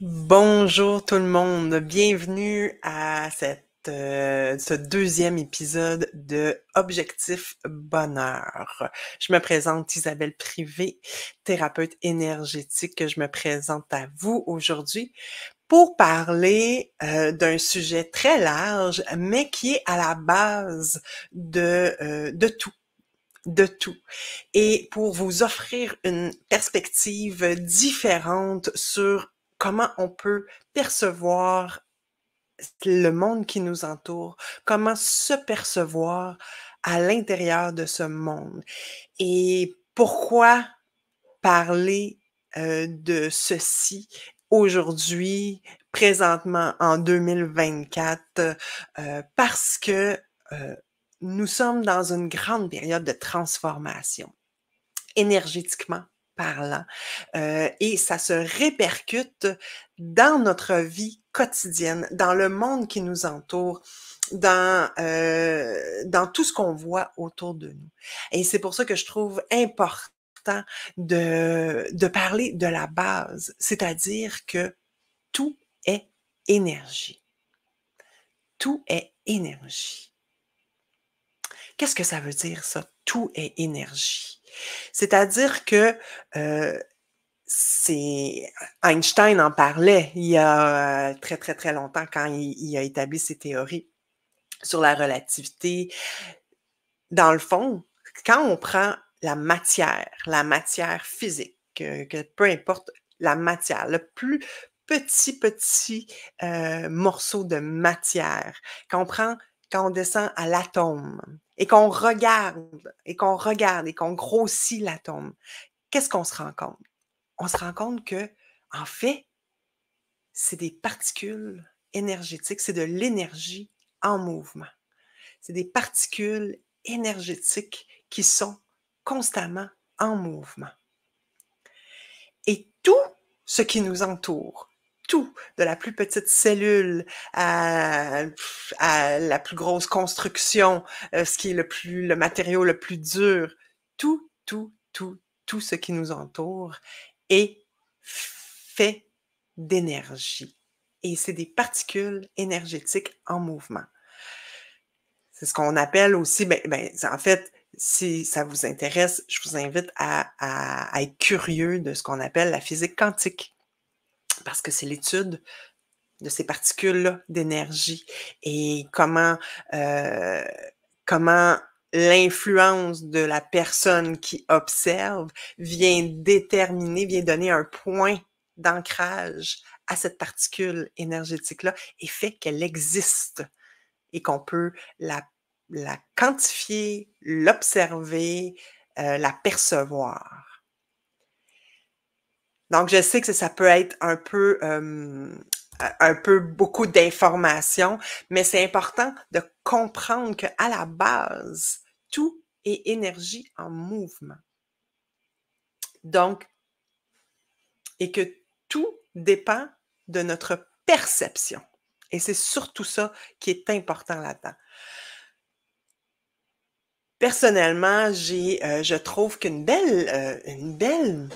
Bonjour tout le monde, bienvenue à ce deuxième épisode de Objectif Bonheur. Je me présente Isabelle Privé, thérapeute énergétique. Je me présente à vous aujourd'hui pour parler d'un sujet très large, mais qui est à la base de tout. De tout. Et pour vous offrir une perspective différente sur comment on peut percevoir le monde qui nous entoure, comment se percevoir à l'intérieur de ce monde. Et pourquoi parler de ceci aujourd'hui, présentement en 2024, parce que nous sommes dans une grande période de transformation, énergétiquement parlant, et ça se répercute dans notre vie quotidienne, dans le monde qui nous entoure, dans tout ce qu'on voit autour de nous. Et c'est pour ça que je trouve important de parler de la base, c'est-à-dire que tout est énergie. Tout est énergie. Qu'est-ce que ça veut dire, ça? Tout est énergie. C'est-à-dire que c'est Einstein en parlait il y a très, très, très longtemps quand il a établi ses théories sur la relativité. Dans le fond, quand on prend la matière physique, que peu importe la matière, le plus petit morceau de matière, quand on descend à l'atome et qu'on regarde et qu'on grossit l'atome, qu'est-ce qu'on se rend compte? On se rend compte que, en fait, c'est des particules énergétiques, c'est de l'énergie en mouvement. C'est des particules énergétiques qui sont constamment en mouvement. Et tout ce qui nous entoure, tout, de la plus petite cellule à la plus grosse construction, ce qui est le matériau le plus dur, tout ce qui nous entoure est fait d'énergie. Et c'est des particules énergétiques en mouvement. C'est ce qu'on appelle aussi, en fait, si ça vous intéresse, je vous invite à être curieux de ce qu'on appelle la physique quantique, parce que c'est l'étude de ces particules-là d'énergie et euh, comment l'influence de la personne qui observe vient donner un point d'ancrage à cette particule énergétique-là et fait qu'elle existe et qu'on peut la quantifier, l'observer, la percevoir. Donc, je sais que ça peut être un peu beaucoup d'informations, mais c'est important de comprendre qu'à la base, tout est énergie en mouvement. Donc, et que tout dépend de notre perception. Et c'est surtout ça qui est important là-dedans. Personnellement, je trouve une belle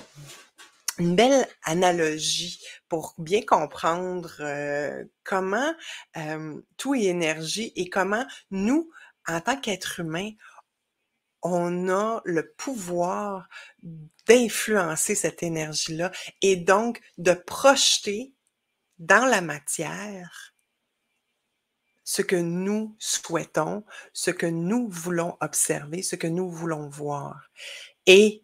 analogie pour bien comprendre comment tout est énergie et comment nous, en tant qu'êtres humains, on a le pouvoir d'influencer cette énergie-là et donc de projeter dans la matière ce que nous souhaitons, ce que nous voulons observer, ce que nous voulons voir. Et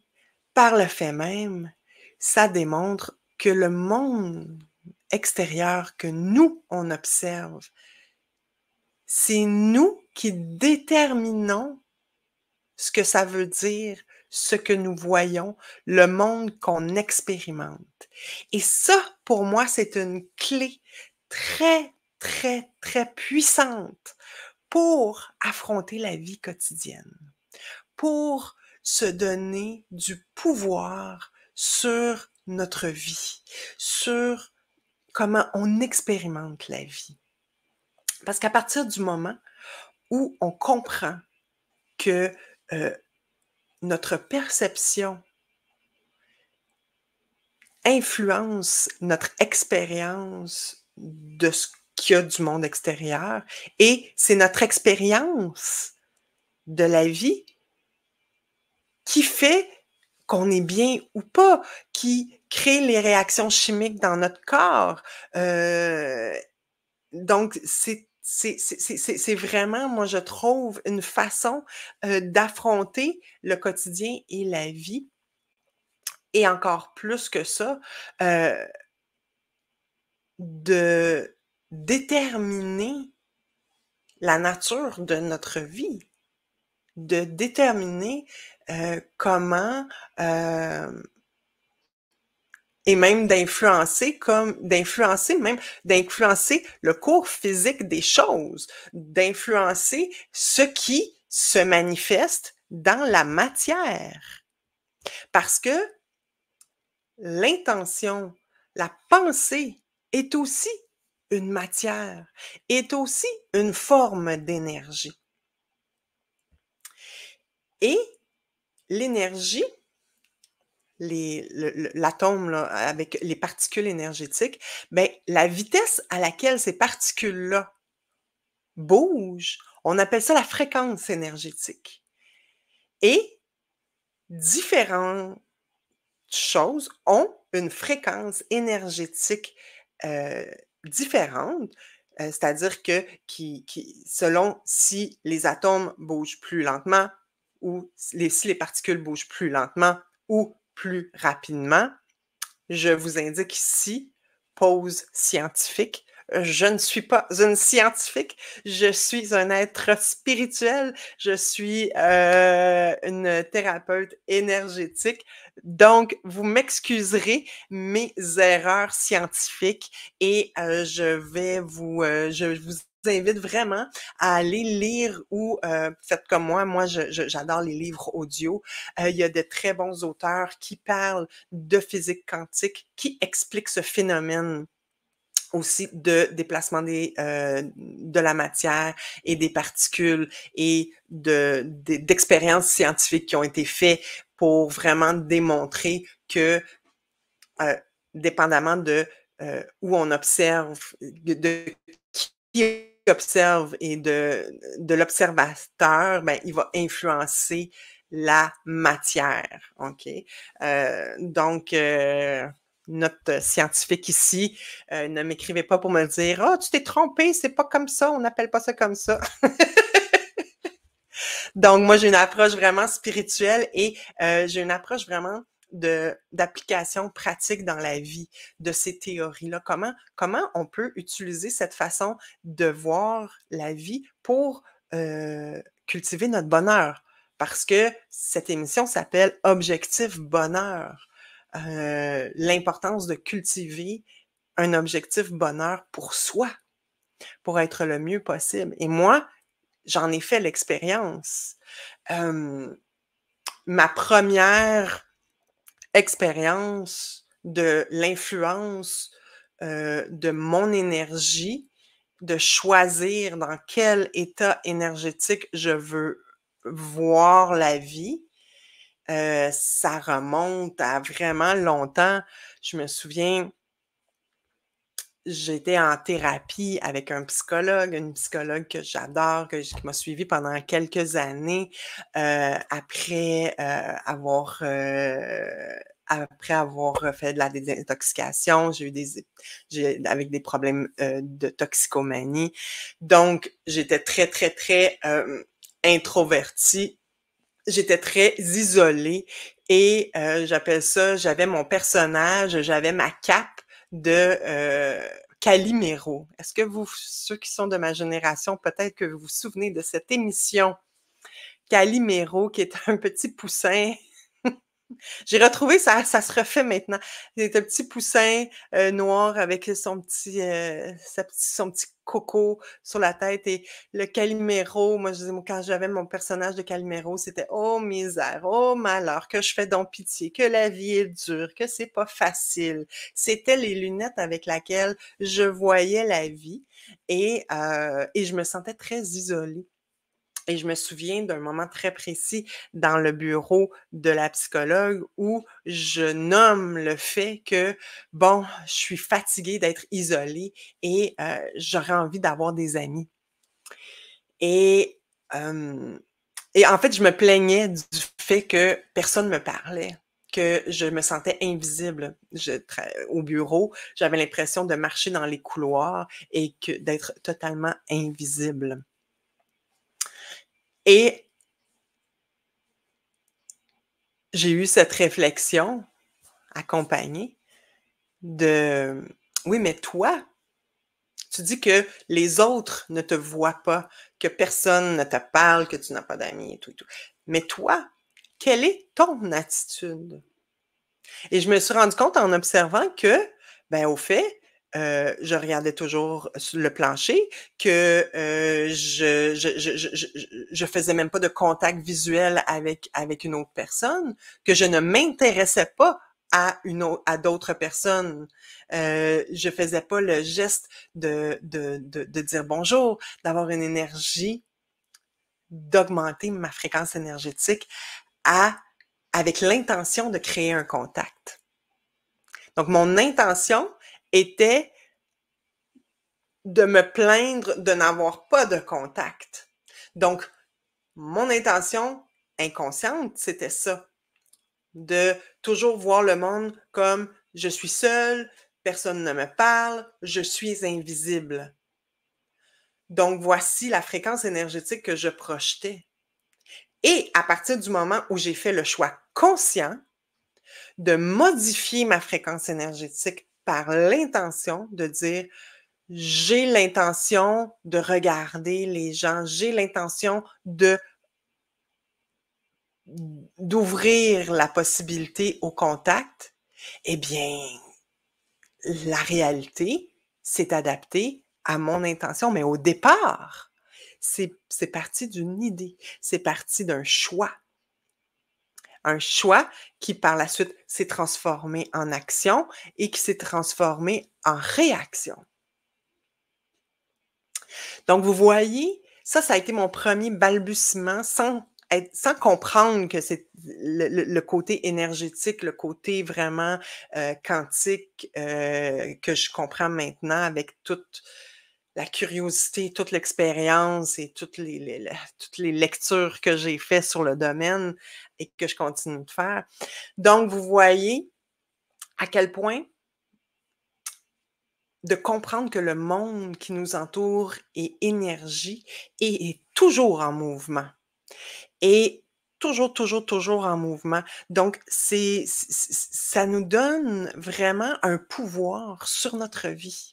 par le fait même, ça démontre que le monde extérieur que nous, on observe, c'est nous qui déterminons ce que ça veut dire, ce que nous voyons, le monde qu'on expérimente. Et ça, pour moi, c'est une clé très, très, très puissante pour affronter la vie quotidienne, pour se donner du pouvoir sur notre vie, sur comment on expérimente la vie. Parce qu'à partir du moment où on comprend que notre perception influence notre expérience de ce qu'il y a du monde extérieur et c'est notre expérience de la vie qui fait qu'on est bien ou pas, qui crée les réactions chimiques dans notre corps. Donc, c'est vraiment, moi, je trouve, une façon d'affronter le quotidien et la vie. Et encore plus que ça, de déterminer la nature de notre vie, de déterminer comment et même d'influencer le cours physique des choses, d'influencer ce qui se manifeste dans la matière. Parce que l'intention, la pensée est aussi une matière, est aussi une forme d'énergie. Et l'énergie, l'atome là, avec les particules énergétiques, ben, la vitesse à laquelle ces particules-là bougent, on appelle ça la fréquence énergétique. Et différentes choses ont une fréquence énergétique différente, c'est-à-dire que selon si les atomes bougent plus lentement ou si les particules bougent plus lentement ou plus rapidement, je vous indique ici, pause scientifique. Je ne suis pas une scientifique, je suis un être spirituel, je suis une thérapeute énergétique. Donc, vous m'excuserez mes erreurs scientifiques et je vous invite vraiment à aller lire ou faites comme moi j'adore les livres audio. Il y a de très bons auteurs qui parlent de physique quantique, qui expliquent ce phénomène aussi de déplacement de la matière et des particules et d'expériences scientifiques qui ont été faites pour vraiment démontrer que, dépendamment de où on observe, de qui observe et de l'observateur, ben, il va influencer la matière, OK? Donc, notre scientifique ici, ne m'écrivez pas pour me dire: «Ah, tu t'es trompé, c'est pas comme ça, on n'appelle pas ça comme ça». Donc moi, j'ai une approche vraiment spirituelle et j'ai une approche vraiment d'application pratique dans la vie de ces théories-là. Comment on peut utiliser cette façon de voir la vie pour cultiver notre bonheur? Parce que cette émission s'appelle Objectif Bonheur. L'importance de cultiver un objectif bonheur pour soi, pour être le mieux possible. Et moi, j'en ai fait l'expérience. Ma première expérience de l'influence de mon énergie, de choisir dans quel état énergétique je veux voir la vie, ça remonte à vraiment longtemps. Je me souviens, j'étais en thérapie avec une psychologue que j'adore, qui m'a suivie pendant quelques années, après avoir fait de la désintoxication. J'ai avec des problèmes, de toxicomanie. Donc j'étais très, très, très, introvertie. J'étais très isolée et j'avais mon personnage, j'avais ma cape de Calimero. Est-ce que ceux qui sont de ma génération, peut-être que vous vous souvenez de cette émission Calimero, qui est un petit poussin. J'ai retrouvé ça se refait maintenant. C'est un petit poussin noir avec son petit coco sur la tête et le Calimero, moi je disais, quand j'avais mon personnage de Calimero, c'était oh misère, oh malheur, que je fais donc pitié, que la vie est dure, que c'est pas facile. C'était les lunettes avec lesquelles je voyais la vie et je me sentais très isolée. Et je me souviens d'un moment très précis dans le bureau de la psychologue où je nomme le fait que, bon, je suis fatiguée d'être isolée et j'aurais envie d'avoir des amis. Et hem et en fait, je me plaignais du fait que personne me parlait, que je me sentais invisible. Au bureau, j'avais l'impression de marcher dans les couloirs et que d'être totalement invisible. Et j'ai eu cette réflexion accompagnée de: «Oui, mais toi, tu dis que les autres ne te voient pas, que personne ne te parle, que tu n'as pas d'amis et tout et tout. Mais toi, quelle est ton attitude?» Et je me suis rendu compte en observant que, ben, au fait, je regardais toujours sur le plancher, que, je faisais même pas de contact visuel avec une autre personne, que je ne m'intéressais pas à d'autres personnes. Je faisais pas le geste de dire bonjour, d'avoir une énergie, d'augmenter ma fréquence énergétique à avec l'intention de créer un contact. Donc, mon intention était de me plaindre de n'avoir pas de contact. Donc, mon intention inconsciente, c'était ça, de toujours voir le monde comme je suis seule, personne ne me parle, je suis invisible. Donc, voici la fréquence énergétique que je projetais. Et à partir du moment où j'ai fait le choix conscient de modifier ma fréquence énergétique par l'intention de dire: «J'ai l'intention de regarder les gens, j'ai l'intention d'ouvrir la possibilité au contact», eh bien, la réalité s'est adaptée à mon intention. Mais au départ, c'est parti d'une idée, c'est parti d'un choix. Un choix qui, par la suite, s'est transformé en action et qui s'est transformé en réaction. Donc, vous voyez, ça a été mon premier balbutiement sans comprendre que c'est le côté énergétique, le côté vraiment, quantique, que je comprends maintenant avec toute la curiosité, toute l'expérience et toutes les lectures que j'ai fait sur le domaine et que je continue de faire. Donc, vous voyez à quel point de comprendre que le monde qui nous entoure est énergie et est toujours en mouvement. Et toujours, toujours, toujours en mouvement. Donc, ça nous donne vraiment un pouvoir sur notre vie.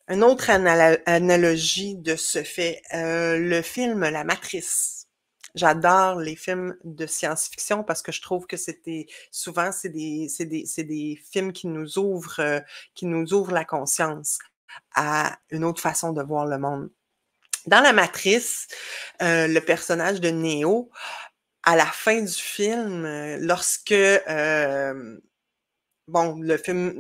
Une autre analogie de ce fait, le film La Matrice. J'adore les films de science-fiction parce que je trouve que souvent c'est des films qui nous ouvrent la conscience à une autre façon de voir le monde. Dans La Matrice, le personnage de Neo, à la fin du film, lorsque, bon, le film,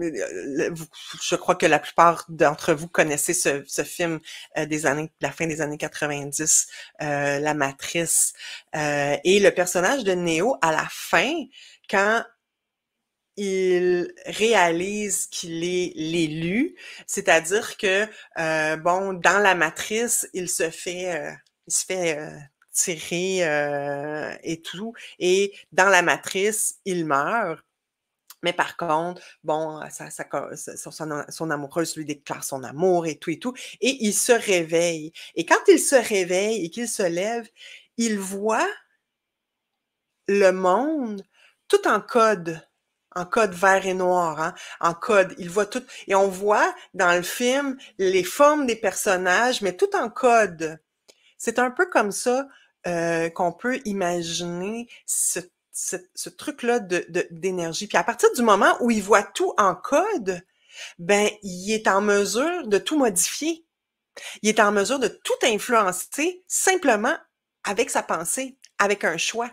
je crois que la plupart d'entre vous connaissez ce film la fin des années 90, La Matrice. Et le personnage de Neo, à la fin, quand il réalise qu'il est l'élu, c'est-à-dire que, bon, dans la matrice, il se fait tirer et tout, et dans la matrice, il meurt. Mais par contre, bon, son amoureuse lui déclare son amour et tout, et il se réveille. Et quand il se réveille et qu'il se lève, il voit le monde tout en code vert et noir, hein, en code. Il voit tout, et on voit dans le film les formes des personnages, mais tout en code. C'est un peu comme ça qu'on peut imaginer ce truc-là d'énergie. Puis à partir du moment où il voit tout en code, ben, il est en mesure de tout modifier. Il est en mesure de tout influencer simplement avec sa pensée, avec un choix.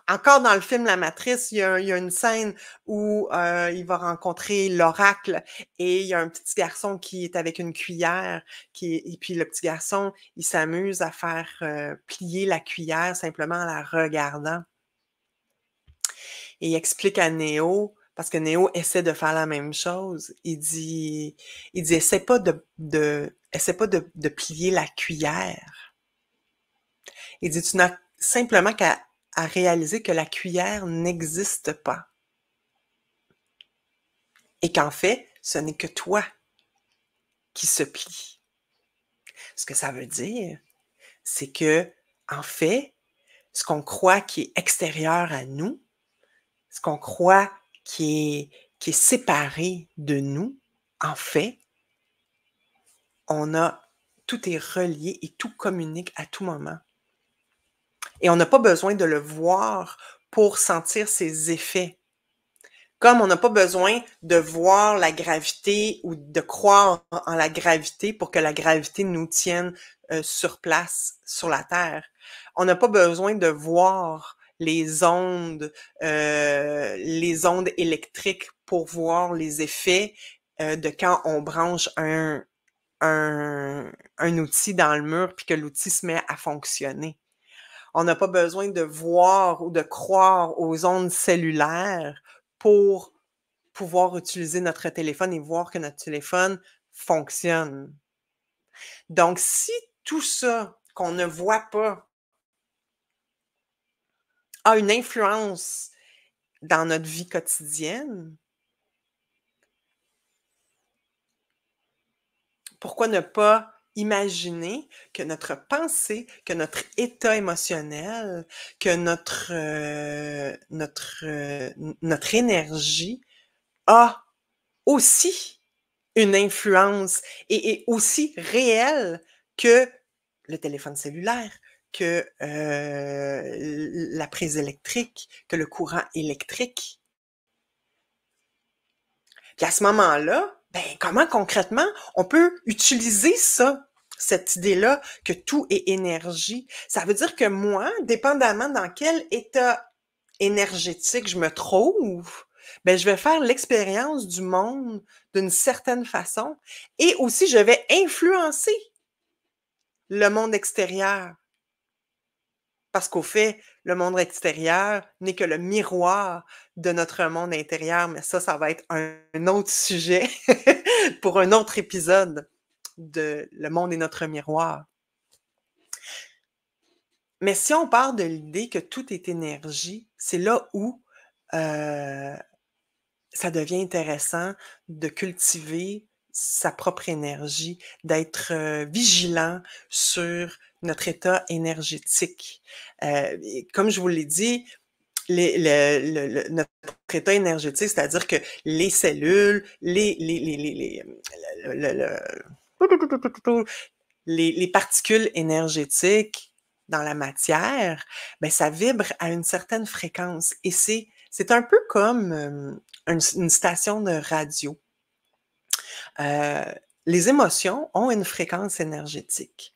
Encore dans le film La Matrice, il y a une scène où il va rencontrer l'oracle et il y a un petit garçon qui est avec une cuillère et puis le petit garçon, il s'amuse à faire plier la cuillère simplement en la regardant. Et il explique à Néo, parce que Néo essaie de faire la même chose, il dit essaie pas de plier la cuillère. Il dit, tu n'as simplement qu'à réaliser que la cuillère n'existe pas. Et qu'en fait, ce n'est que toi qui se plie. Ce que ça veut dire, c'est que, en fait, ce qu'on croit qui est extérieur à nous, ce qu'on croit qui est séparé de nous, en fait, tout est relié et tout communique à tout moment. Et on n'a pas besoin de le voir pour sentir ses effets. Comme on n'a pas besoin de voir la gravité ou de croire en la gravité pour que la gravité nous tienne sur place, sur la Terre. On n'a pas besoin de voir les ondes électriques pour voir les effets de quand on branche un outil dans le mur puis que l'outil se met à fonctionner. On n'a pas besoin de voir ou de croire aux ondes cellulaires pour pouvoir utiliser notre téléphone et voir que notre téléphone fonctionne. Donc, si tout ça qu'on ne voit pas a une influence dans notre vie quotidienne, pourquoi ne pas imaginer que notre pensée, que notre état émotionnel, que notre énergie a aussi une influence et aussi réelle que le téléphone cellulaire, que la prise électrique, que le courant électrique. Puis à ce moment-là, ben, comment concrètement on peut utiliser ça, cette idée-là que tout est énergie? Ça veut dire que moi, dépendamment dans quel état énergétique je me trouve, ben, je vais faire l'expérience du monde d'une certaine façon et aussi je vais influencer le monde extérieur. Parce qu'au fait, le monde extérieur n'est que le miroir de notre monde intérieur, mais ça va être un autre sujet pour un autre épisode de Le monde est notre miroir. Mais si on part de l'idée que tout est énergie, c'est là où ça devient intéressant de cultiver sa propre énergie, d'être vigilant sur notre état énergétique. Comme je vous l'ai dit, notre état énergétique, c'est-à-dire que les cellules, les particules énergétiques dans la matière, ben ça vibre à une certaine fréquence. Et c'est un peu comme une station de radio. Les émotions ont une fréquence énergétique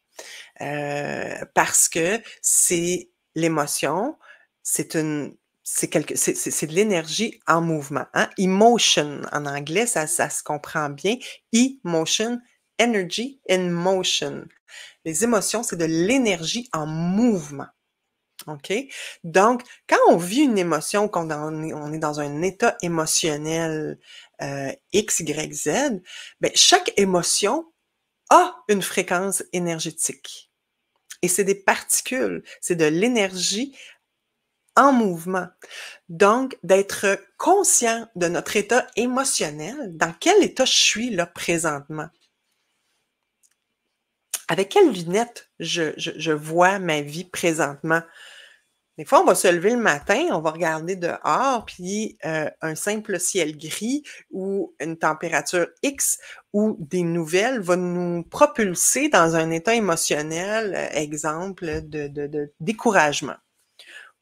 parce que c'est l'émotion, c'est de l'énergie en mouvement. Hein? Emotion en anglais, ça se comprend bien. Emotion, energy in motion. Les émotions, c'est de l'énergie en mouvement. OK? Donc, quand on vit une émotion, quand on est dans un état émotionnel X, Y, Z, ben, chaque émotion a une fréquence énergétique. Et c'est des particules, c'est de l'énergie en mouvement. Donc, d'être conscient de notre état émotionnel, dans quel état je suis là présentement. Avec quelles lunettes je vois ma vie présentement. Des fois, on va se lever le matin, on va regarder dehors, puis un simple ciel gris ou une température X ou des nouvelles va nous propulser dans un état émotionnel, exemple de découragement.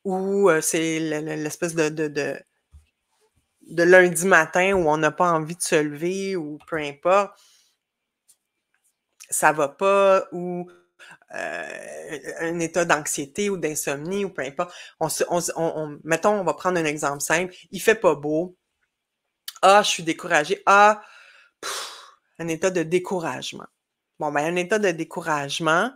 Ou c'est l'espèce de lundi matin où on n'a pas envie de se lever ou peu importe, ça va pas, ou un état d'anxiété ou d'insomnie ou peu importe. Mettons, on va prendre un exemple simple. Il fait pas beau. Ah, je suis découragée. Ah, un état de découragement. Bon, ben, un état de découragement,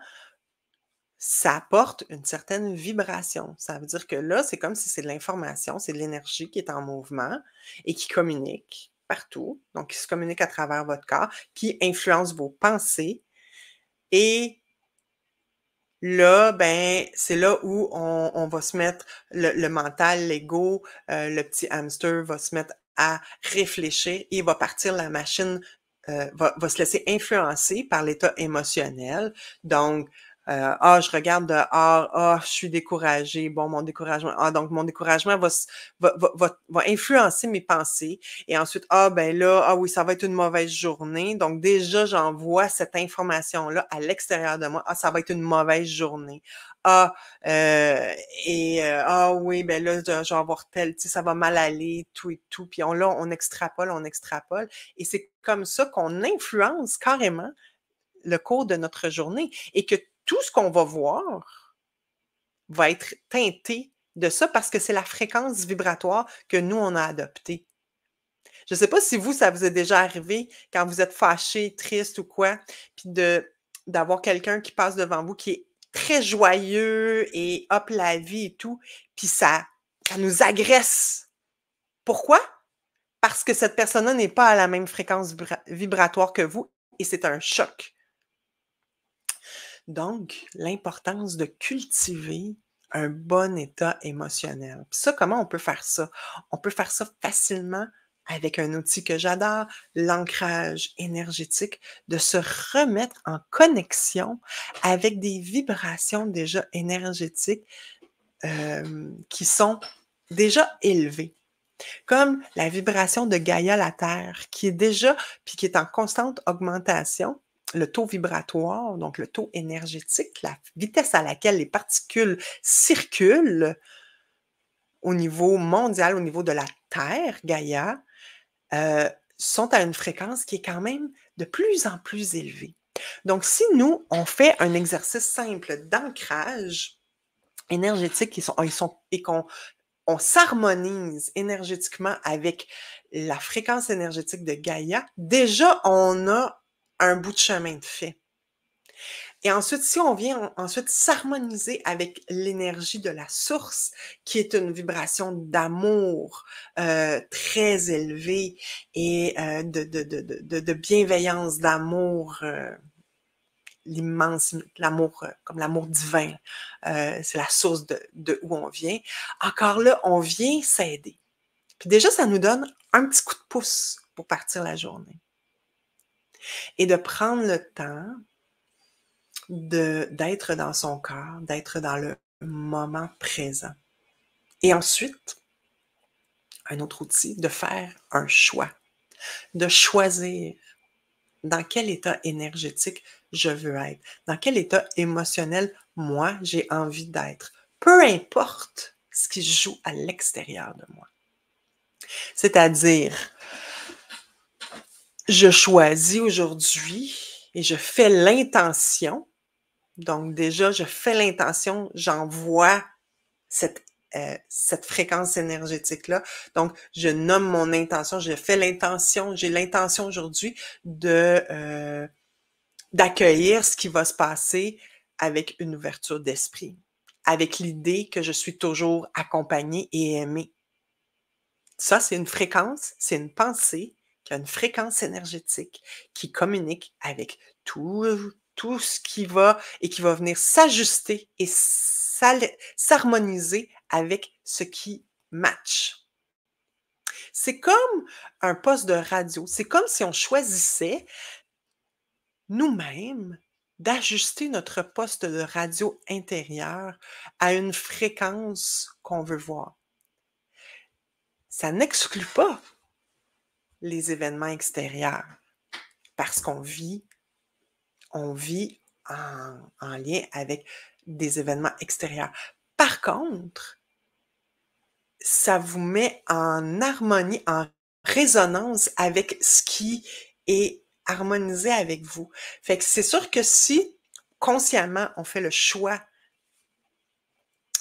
ça apporte une certaine vibration. Ça veut dire que là, c'est comme si c'est de l'information, c'est de l'énergie qui est en mouvement et qui communique partout. Donc, qui se communique à travers votre corps, qui influence vos pensées. Et là, ben, c'est là où on va se mettre le mental, l'ego, le petit hamster va se mettre à réfléchir et va partir la machine, va se laisser influencer par l'état émotionnel. Donc, ah, je regarde dehors, ah, je suis découragée. Bon, mon découragement, ah, donc mon découragement va influencer mes pensées. Et ensuite, ah, ben là, ah oui, ça va être une mauvaise journée. Donc, déjà, j'envoie cette information-là à l'extérieur de moi. Ah, ça va être une mauvaise journée. Ah, ah oui, ben là, je vais avoir tel, tu sais, ça va mal aller, tout et tout. Puis là, on extrapole, on extrapole. Et c'est comme ça qu'on influence carrément le cours de notre journée et que tout ce qu'on va voir va être teinté de ça parce que c'est la fréquence vibratoire que nous, on a adoptée. Je ne sais pas si vous, ça vous est déjà arrivé quand vous êtes fâché, triste ou quoi, puis d'avoir quelqu'un qui passe devant vous qui est très joyeux et hop la vie et tout, puis ça nous agresse. Pourquoi? Parce que cette personne-là n'est pas à la même fréquence vibratoire que vous et c'est un choc. Donc, l'importance de cultiver un bon état émotionnel. Puis ça, comment on peut faire ça? On peut faire ça facilement avec un outil que j'adore, l'ancrage énergétique, de se remettre en connexion avec des vibrations déjà énergétiques qui sont déjà élevées. Comme la vibration de Gaïa, la Terre, qui est déjà, puis qui est en constante augmentation, le taux vibratoire, donc le taux énergétique, la vitesse à laquelle les particules circulent au niveau mondial, au niveau de la Terre, Gaïa, sont à une fréquence qui est quand même de plus en plus élevée. Donc, si nous, on fait un exercice simple d'ancrage énergétique et qu'on s'harmonise énergétiquement avec la fréquence énergétique de Gaïa, déjà, on a un bout de chemin de fait. Et ensuite, si on vient ensuite s'harmoniser avec l'énergie de la source, qui est une vibration d'amour très élevée et de bienveillance, d'amour, l'immense, l'amour, comme l'amour divin, c'est la source de où on vient. Encore là, on vient s'aider. Puis déjà, ça nous donne un petit coup de pouce pour partir la journée. Et de prendre le temps d'être dans son corps, d'être dans le moment présent. Et ensuite, un autre outil, de faire un choix, de choisir dans quel état énergétique je veux être, dans quel état émotionnel moi j'ai envie d'être, peu importe ce qui se joue à l'extérieur de moi. C'est-à-dire, je choisis aujourd'hui et je fais l'intention. Donc déjà, je fais l'intention, j'envoie cette fréquence énergétique-là. Donc, je nomme mon intention, je fais l'intention, j'ai l'intention aujourd'hui d'accueillir ce qui va se passer avec une ouverture d'esprit, avec l'idée que je suis toujours accompagnée et aimée. Ça, c'est une fréquence, c'est une pensée qui a une fréquence énergétique qui communique avec tout ce qui va et qui va venir s'ajuster et s'harmoniser avec ce qui match. C'est comme un poste de radio. C'est comme si on choisissait nous-mêmes d'ajuster notre poste de radio intérieur à une fréquence qu'on veut voir. Ça n'exclut pas les événements extérieurs parce qu'on vit en lien avec des événements extérieurs. Par contre, ça vous met en harmonie, en résonance avec ce qui est harmonisé avec vous. Fait que c'est sûr que si consciemment, on fait le choix,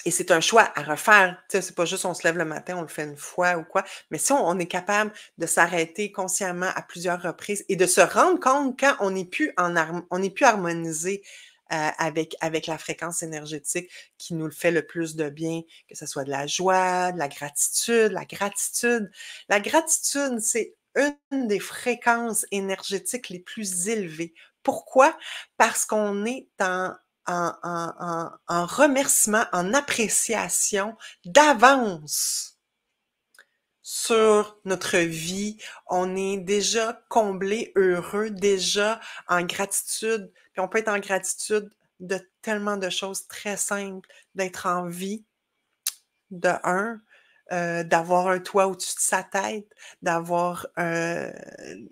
et c'est un choix à refaire, tu sais, c'est pas juste on se lève le matin, on le fait une fois ou quoi, mais si on est capable de s'arrêter consciemment à plusieurs reprises et de se rendre compte quand on n'est plus on n'est plus harmonisé, avec la fréquence énergétique qui nous le fait le plus de bien, que ce soit de la joie, de la gratitude. La gratitude, c'est une des fréquences énergétiques les plus élevées. Pourquoi? Parce qu'on est en remerciement, en appréciation d'avance sur notre vie. On est déjà comblé, heureux, déjà en gratitude. Puis on peut être en gratitude de tellement de choses très simples, d'être en vie, de un, d'avoir un toit au-dessus de sa tête, d'avoir de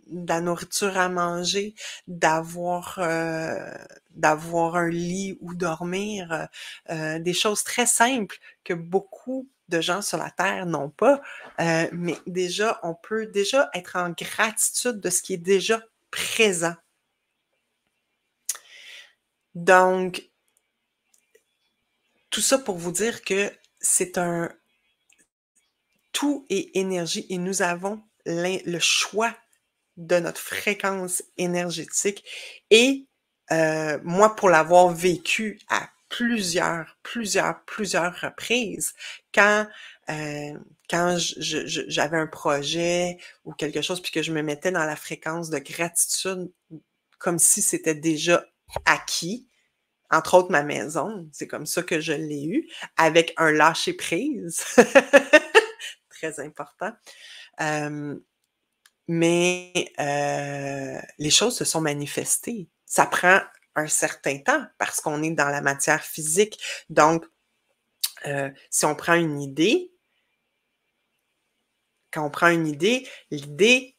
la nourriture à manger, d'avoir un lit où dormir, des choses très simples que beaucoup de gens sur la Terre n'ont pas, mais déjà, on peut déjà être en gratitude de ce qui est déjà présent. Donc, tout ça pour vous dire que c'est tout est énergie et nous avons le choix de notre fréquence énergétique. Et moi, pour l'avoir vécu à plusieurs reprises, quand j'avais un projet ou quelque chose, puis que je me mettais dans la fréquence de gratitude comme si c'était déjà acquis, entre autres ma maison, c'est comme ça que je l'ai eu, avec un lâcher-prise, très important. Mais les choses se sont manifestées. Ça prend un certain temps parce qu'on est dans la matière physique. Donc, si on prend une idée, quand on prend une idée, l'idée,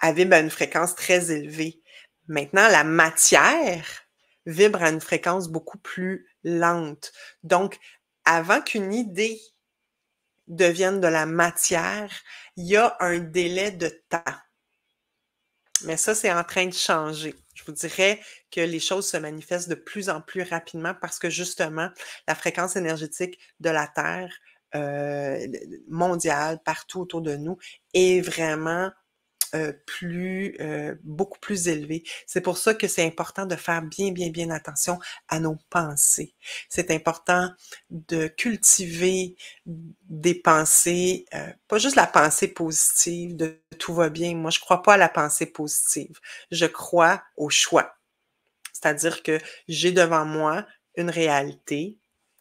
elle vibre à une fréquence très élevée. Maintenant, la matière vibre à une fréquence beaucoup plus lente. Donc, avant qu'une idée devienne de la matière, il y a un délai de temps. Mais ça, c'est en train de changer. Je vous dirais que les choses se manifestent de plus en plus rapidement parce que justement, la fréquence énergétique de la Terre mondiale, partout autour de nous, est vraiment beaucoup plus élevée. C'est pour ça que c'est important de faire bien attention à nos pensées. C'est important de cultiver des pensées, pas juste la pensée positive de tout va bien. Moi, je crois pas à la pensée positive. Je crois au choix. C'est-à-dire que j'ai devant moi une réalité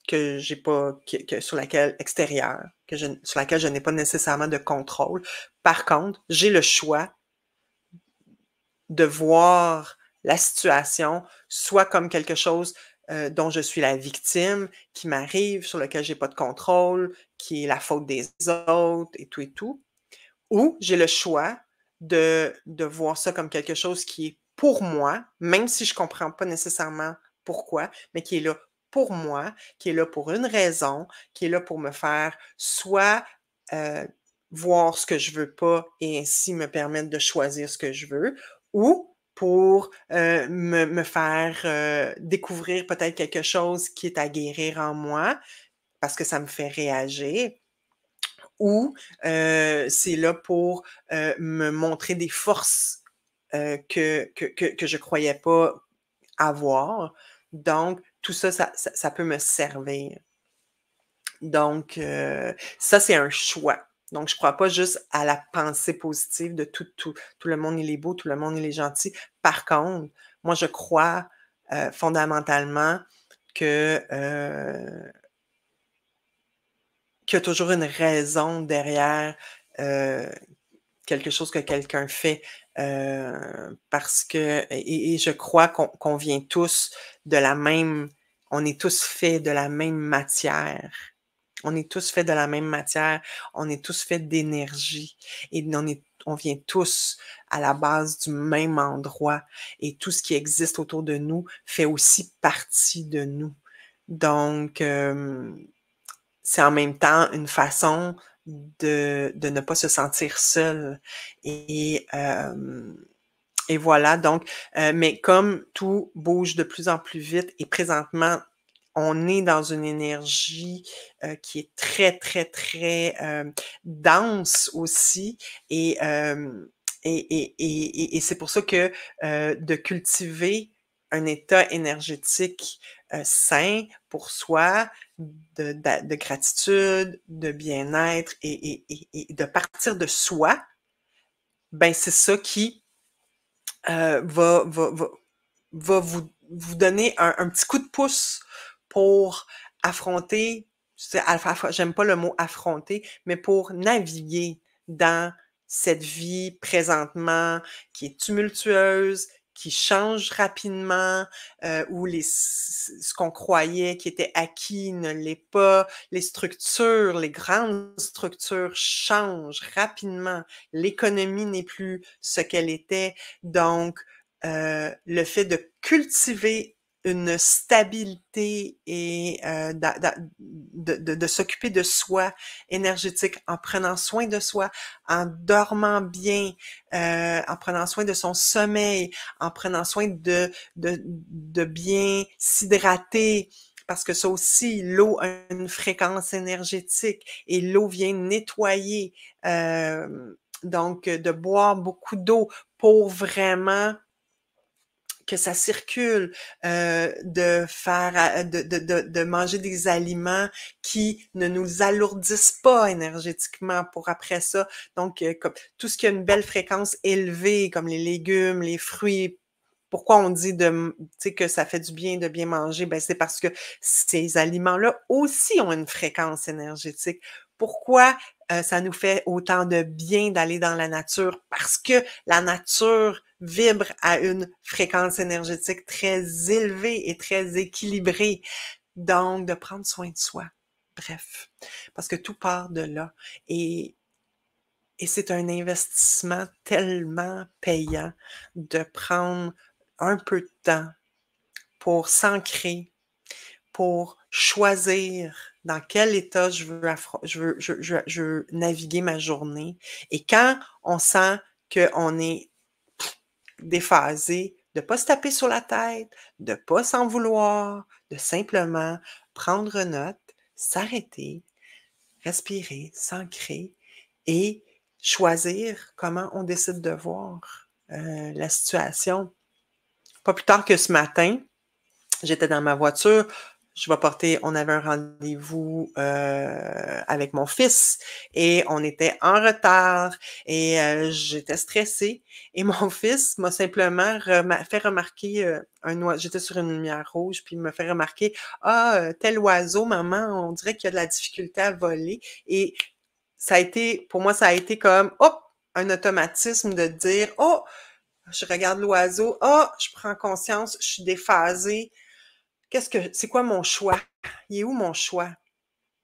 que j'ai pas, sur laquelle extérieure, sur laquelle je n'ai pas nécessairement de contrôle. Par contre, j'ai le choix de voir la situation soit comme quelque chose dont je suis la victime, qui m'arrive, sur lequel j'ai pas de contrôle, qui est la faute des autres et tout, ou j'ai le choix de voir ça comme quelque chose qui est pour moi, même si je comprends pas nécessairement pourquoi, mais qui est là pour moi, qui est là pour une raison, qui est là pour me faire soit voir ce que je veux pas et ainsi me permettre de choisir ce que je veux, ou pour me faire découvrir peut-être quelque chose qui est à guérir en moi parce que ça me fait réagir, ou c'est là pour me montrer des forces que je croyais pas avoir. Donc, tout ça, ça peut me servir. Donc, ça, c'est un choix. Donc, je crois pas juste à la pensée positive de tout le monde il est beau, tout le monde il est gentil. Par contre, moi, je crois fondamentalement que qu'il y a toujours une raison derrière quelque chose que quelqu'un fait. Parce que, et je crois qu'on vient tous de la même, on est tous faits de la même matière. On est tous faits de la même matière, on est tous faits d'énergie et on vient tous à la base du même endroit et tout ce qui existe autour de nous fait aussi partie de nous. Donc, c'est en même temps une façon de ne pas se sentir seul et Et voilà donc, mais comme tout bouge de plus en plus vite et présentement, on est dans une énergie, qui est très, très, très, dense aussi et c'est pour ça que, de cultiver un état énergétique, sain pour soi, de gratitude, de bien-être et de partir de soi, ben, c'est ça qui, va vous donner un petit coup de pouce pour affronter, c'est j'aime pas le mot affronter, mais pour naviguer dans cette vie présentement qui est tumultueuse, qui change rapidement, où ce qu'on croyait qui était acquis ne l'est pas. Les structures, les grandes structures changent rapidement. L'économie n'est plus ce qu'elle était. Donc, le fait de cultiver une stabilité et de s'occuper de soi énergétique en prenant soin de soi, en dormant bien, en prenant soin de son sommeil, en prenant soin de bien s'hydrater, parce que ça aussi, l'eau a une fréquence énergétique et l'eau vient nettoyer. Donc, de boire beaucoup d'eau pour vraiment que ça circule, de manger des aliments qui ne nous alourdissent pas énergétiquement pour après ça. Donc, comme tout ce qui a une belle fréquence élevée, comme les légumes, les fruits. Pourquoi on dit tu sais, que ça fait du bien de bien manger? Ben, c'est parce que ces aliments-là aussi ont une fréquence énergétique. Pourquoi ça nous fait autant de bien d'aller dans la nature? Parce que la nature vibre à une fréquence énergétique très élevée et très équilibrée. Donc, de prendre soin de soi. Bref, parce que tout part de là. Et c'est un investissement tellement payant de prendre un peu de temps pour s'ancrer, pour choisir dans quel état je veux naviguer ma journée. Et quand on sent qu'on est déphasé, de ne pas se taper sur la tête, de ne pas s'en vouloir, de simplement prendre note, s'arrêter, respirer, s'ancrer et choisir comment on décide de voir la situation. Pas plus tard que ce matin, j'étais dans ma voiture, on avait un rendez-vous avec mon fils et on était en retard et j'étais stressée et mon fils m'a simplement fait remarquer j'étais sur une lumière rouge puis il me fait remarquer tel oiseau maman, on dirait qu'il y a de la difficulté à voler et pour moi ça a été comme hop un automatisme de dire oh je regarde l'oiseau, je prends conscience, je suis déphasée. C'est quoi mon choix? Il est où mon choix?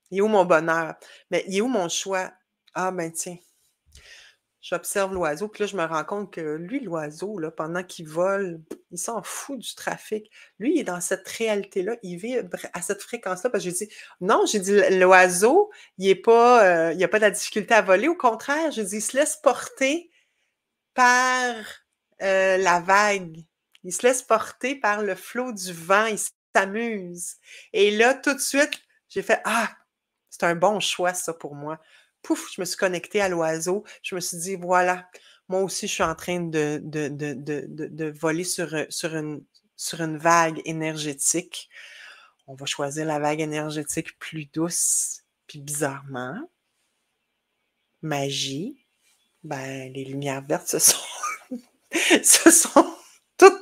Il est où mon bonheur? Mais il est où mon choix? Ah, ben tiens, j'observe l'oiseau, puis là, je me rends compte que lui, l'oiseau, là, pendant qu'il vole, il s'en fout du trafic. Lui, il est dans cette réalité-là, il vibre à cette fréquence-là. Parce que j'ai dit, non, j'ai dit, l'oiseau, il a pas de la difficulté à voler. Au contraire, j'ai dit, il se laisse porter par la vague. Il se laisse porter par le flot du vent. Il s'amuse. Et là, tout de suite, j'ai fait ah, c'est un bon choix, ça, pour moi. Pouf, je me suis connectée à l'oiseau. Je me suis dit, voilà, moi aussi, je suis en train de voler sur une vague énergétique. On va choisir la vague énergétique plus douce. Puis bizarrement, magie, ben, les lumières vertes se sont toutes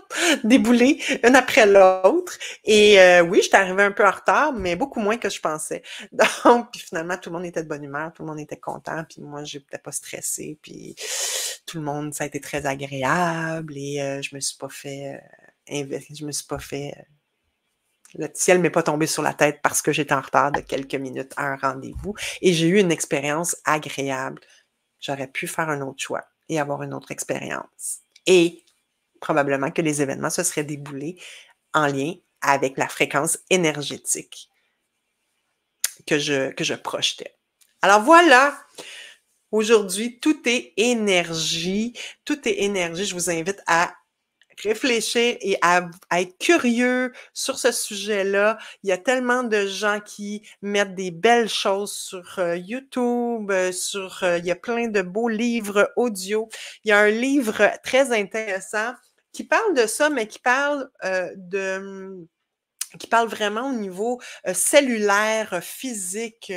déboulées une après l'autre. Et oui, j'étais arrivée un peu en retard, mais beaucoup moins que je pensais. Donc, puis finalement, tout le monde était de bonne humeur, tout le monde était content, puis moi, j'étais pas stressée, puis tout le monde, ça a été très agréable et je me suis pas fait le ciel m'est pas tombé sur la tête parce que j'étais en retard de quelques minutes à un rendez-vous et j'ai eu une expérience agréable. J'aurais pu faire un autre choix et avoir une autre expérience. Et probablement que les événements se seraient déboulés en lien avec la fréquence énergétique que je projetais. Alors voilà, Aujourd'hui, tout est énergie. Tout est énergie. Je vous invite à réfléchir et à être curieux sur ce sujet-là. Il y a tellement de gens qui mettent des belles choses sur YouTube, il y a plein de beaux livres audio. Il y a un livre très intéressant qui parle de ça, mais qui parle vraiment au niveau cellulaire, physique,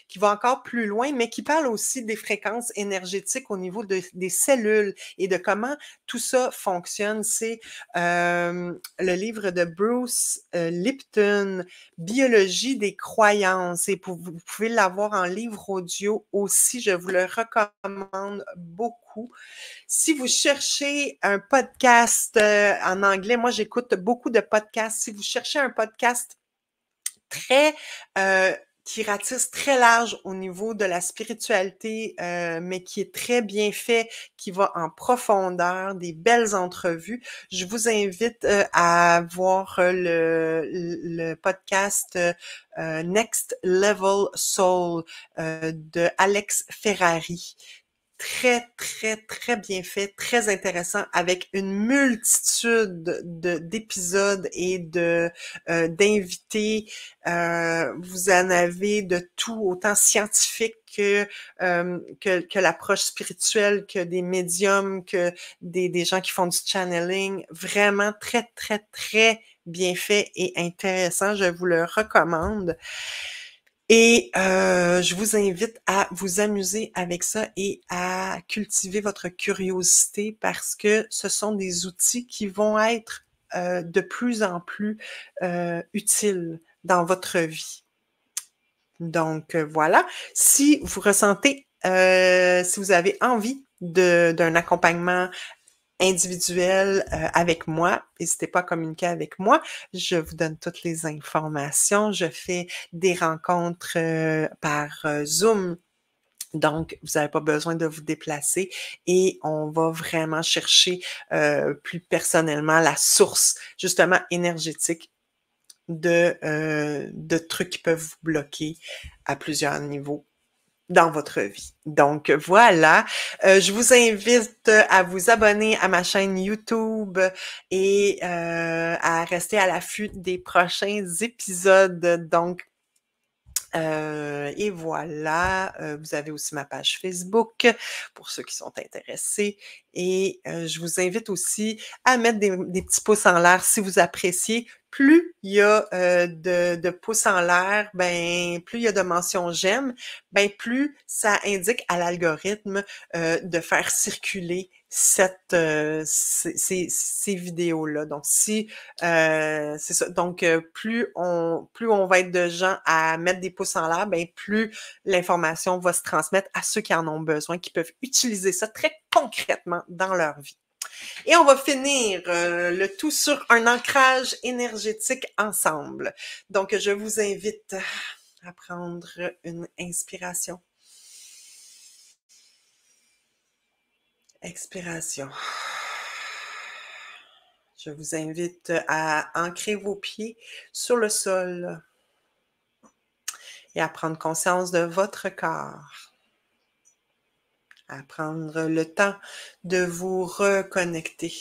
qui va encore plus loin, mais qui parle aussi des fréquences énergétiques au niveau des cellules et de comment tout ça fonctionne. C'est le livre de Bruce Lipton, Biologie des croyances. Et vous pouvez l'avoir en livre audio aussi. Je vous le recommande beaucoup. Si vous cherchez un podcast en anglais, moi j'écoute beaucoup de podcasts. Si vous cherchez un podcast très qui ratisse très large au niveau de la spiritualité, mais qui est très bien fait, qui va en profondeur, des belles entrevues. Je vous invite à voir le podcast Next Level Soul de Alex Ferrari. Très, très, très bien fait, très intéressant, avec une multitude d'épisodes et d'invités. Vous en avez de tout, autant scientifique que l'approche spirituelle, que des médiums, que des gens qui font du channeling. Vraiment très, très, très bien fait et intéressant. Je vous le recommande. Et je vous invite à vous amuser avec ça et à cultiver votre curiosité parce que ce sont des outils qui vont être de plus en plus utiles dans votre vie. Donc voilà, si vous ressentez, si vous avez envie d'un accompagnement individuel avec moi. N'hésitez pas à communiquer avec moi. Je vous donne toutes les informations. Je fais des rencontres par Zoom. Donc, vous n'avez pas besoin de vous déplacer et on va vraiment chercher plus personnellement la source, justement, énergétique de trucs qui peuvent vous bloquer à plusieurs niveaux dans votre vie. Donc voilà, je vous invite à vous abonner à ma chaîne YouTube et à rester à l'affût des prochains épisodes. Donc, et voilà, vous avez aussi ma page Facebook pour ceux qui sont intéressés. Et je vous invite aussi à mettre des petits pouces en l'air si vous appréciez. Plus il y a de pouces en l'air, ben plus il y a de mentions j'aime, ben plus ça indique à l'algorithme de faire circuler ces vidéos-là. Donc, si c'est ça. Donc, plus on va être de gens à mettre des pouces en l'air, ben plus l'information va se transmettre à ceux qui en ont besoin, qui peuvent utiliser ça très concrètement dans leur vie. Et on va finir le tout sur un ancrage énergétique ensemble. Donc, je vous invite à prendre une inspiration. Expiration. Je vous invite à ancrer vos pieds sur le sol et à prendre conscience de votre corps. À prendre le temps de vous reconnecter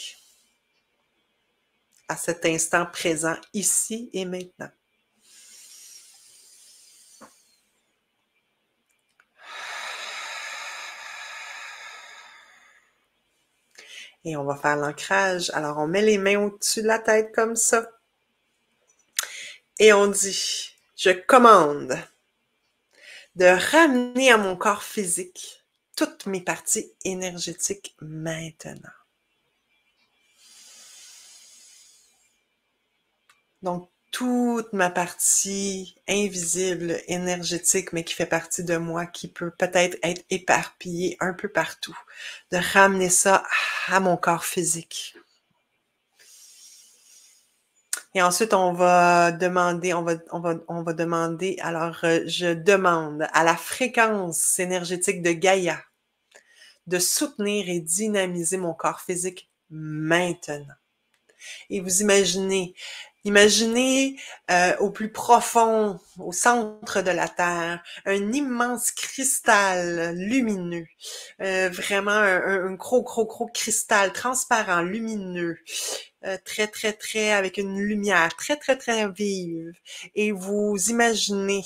à cet instant présent, ici et maintenant. Et on va faire l'ancrage. Alors, on met les mains au-dessus de la tête comme ça. Et on dit, je commande de ramener à mon corps physique toutes mes parties énergétiques maintenant. Donc, toute ma partie invisible, énergétique, mais qui fait partie de moi, qui peut peut-être être éparpillée un peu partout, de ramener ça à mon corps physique. Et ensuite, on va demander, alors je demande à la fréquence énergétique de Gaïa de soutenir et dynamiser mon corps physique maintenant. Et vous imaginez Imaginez au plus profond, au centre de la Terre, un immense cristal lumineux, vraiment un gros, gros, gros cristal transparent, lumineux, très, très, très, avec une lumière très, très, très vive. Et vous imaginez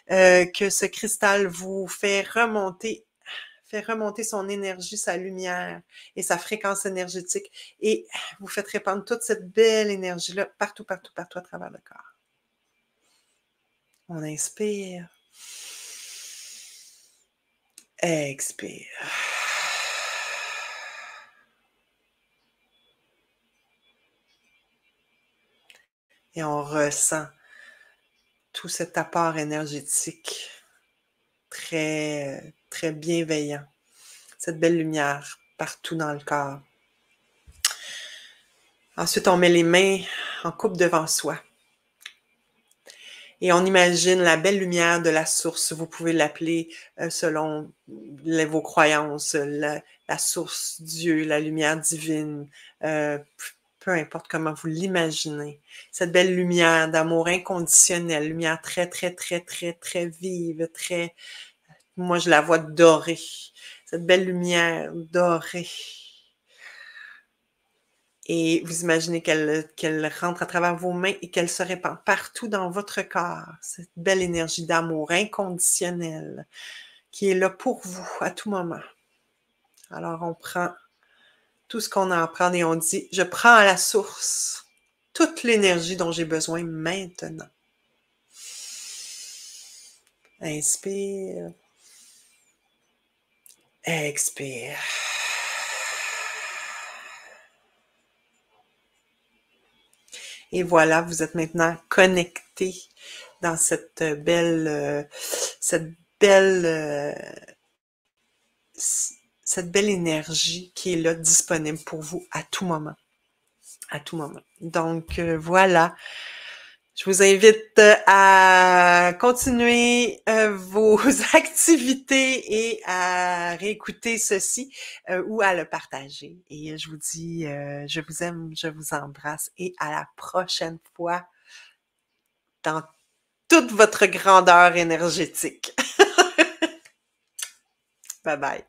que ce cristal vous fait remonter son énergie, sa lumière et sa fréquence énergétique. Et vous faites répandre toute cette belle énergie-là partout, partout, partout à travers le corps. On inspire. Expire. Et on ressent tout cet apport énergétique très, très bienveillant. Cette belle lumière partout dans le corps. Ensuite, on met les mains en coupe devant soi. Et on imagine la belle lumière de la source. Vous pouvez l'appeler selon vos croyances, la source, Dieu, la lumière divine, peu importe comment vous l'imaginez. Cette belle lumière d'amour inconditionnel, lumière très, très, très, très, très vive, très, moi je la vois dorée. Cette belle lumière dorée. Et vous imaginez qu'elle rentre à travers vos mains et qu'elle se répand partout dans votre corps. Cette belle énergie d'amour inconditionnel qui est là pour vous à tout moment. Alors on prend tout ce qu'on a à prendre et on dit, je prends à la source toute l'énergie dont j'ai besoin maintenant. Inspire. Expire. Et voilà, vous êtes maintenant connecté dans cette belle énergie qui est là disponible pour vous à tout moment. À tout moment. Donc voilà. Je vous invite à continuer vos activités et à réécouter ceci ou à le partager. Et je vous dis, je vous aime, je vous embrasse et à la prochaine fois dans toute votre grandeur énergétique. Bye bye.